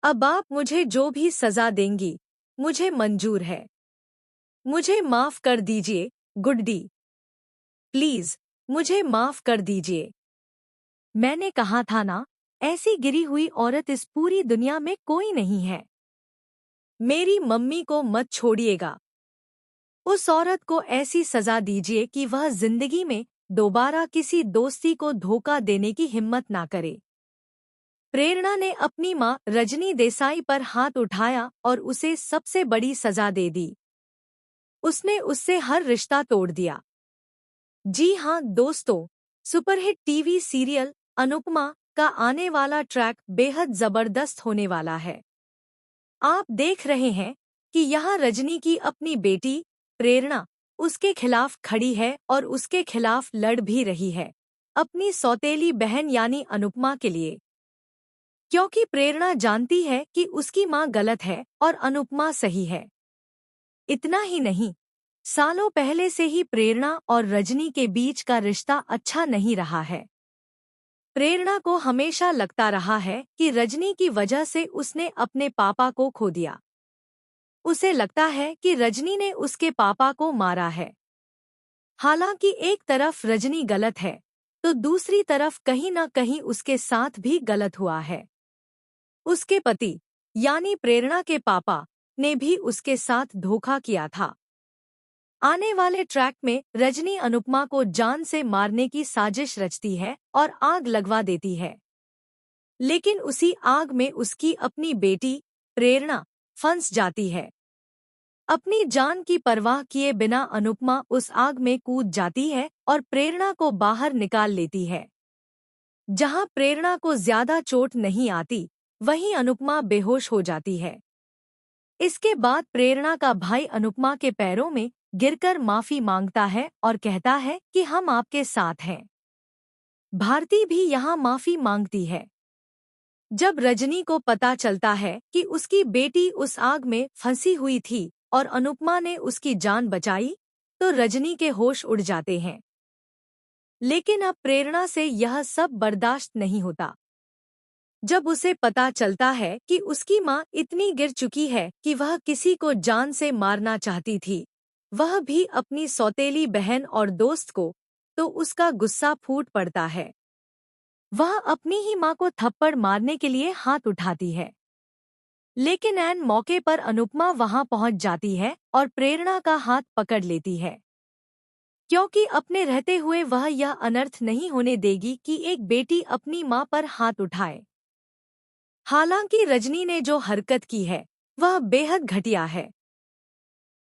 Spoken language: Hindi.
अब आप मुझे जो भी सजा देंगी मुझे मंजूर है। मुझे माफ कर दीजिए गुड्डी। प्लीज मुझे माफ कर दीजिए। मैंने कहा था ना, ऐसी गिरी हुई औरत इस पूरी दुनिया में कोई नहीं है। मेरी मम्मी को मत छोड़िएगा। उस औरत को ऐसी सजा दीजिए कि वह जिंदगी में दोबारा किसी दोस्ती को धोखा देने की हिम्मत ना करे। प्रेरणा ने अपनी मां रजनी देसाई पर हाथ उठाया और उसे सबसे बड़ी सजा दे दी। उसने उससे हर रिश्ता तोड़ दिया। जी हाँ दोस्तों, सुपरहिट टीवी सीरियल अनुपमा का आने वाला ट्रैक बेहद जबरदस्त होने वाला है। आप देख रहे हैं कि यहाँ रजनी की अपनी बेटी प्रेरणा उसके खिलाफ खड़ी है और उसके खिलाफ लड़ भी रही है अपनी सौतेली बहन यानी अनुपमा के लिए, क्योंकि प्रेरणा जानती है कि उसकी माँ गलत है और अनुपमा सही है। इतना ही नहीं, सालों पहले से ही प्रेरणा और रजनी के बीच का रिश्ता अच्छा नहीं रहा है। प्रेरणा को हमेशा लगता रहा है कि रजनी की वजह से उसने अपने पापा को खो दिया। उसे लगता है कि रजनी ने उसके पापा को मारा है। हालांकि एक तरफ रजनी गलत है, तो दूसरी तरफ कहीं न कहीं उसके साथ भी गलत हुआ है। उसके पति यानी प्रेरणा के पापा ने भी उसके साथ धोखा किया था। आने वाले ट्रैक में रजनी अनुपमा को जान से मारने की साजिश रचती है और आग लगवा देती है। लेकिन उसी आग में उसकी अपनी बेटी प्रेरणा फंस जाती है। अपनी जान की परवाह किए बिना अनुपमा उस आग में कूद जाती है और प्रेरणा को बाहर निकाल लेती है। जहां प्रेरणा को ज्यादा चोट नहीं आती, वहीं अनुपमा बेहोश हो जाती है। इसके बाद प्रेरणा का भाई अनुपमा के पैरों में गिरकर माफी मांगता है और कहता है कि हम आपके साथ हैं। भारती भी यहाँ माफी मांगती है। जब रजनी को पता चलता है कि उसकी बेटी उस आग में फंसी हुई थी और अनुपमा ने उसकी जान बचाई, तो रजनी के होश उड़ जाते हैं। लेकिन अब प्रेरणा से यह सब बर्दाश्त नहीं होता। जब उसे पता चलता है कि उसकी माँ इतनी गिर चुकी है कि वह किसी को जान से मारना चाहती थी, वह भी अपनी सौतेली बहन और दोस्त को, तो उसका गुस्सा फूट पड़ता है। वह अपनी ही माँ को थप्पड़ मारने के लिए हाथ उठाती है। लेकिन ऐन मौके पर अनुपमा वहां पहुंच जाती है और प्रेरणा का हाथ पकड़ लेती है, क्योंकि अपने रहते हुए वह यह अनर्थ नहीं होने देगी कि एक बेटी अपनी माँ पर हाथ उठाए। हालांकि रजनी ने जो हरकत की है वह बेहद घटिया है।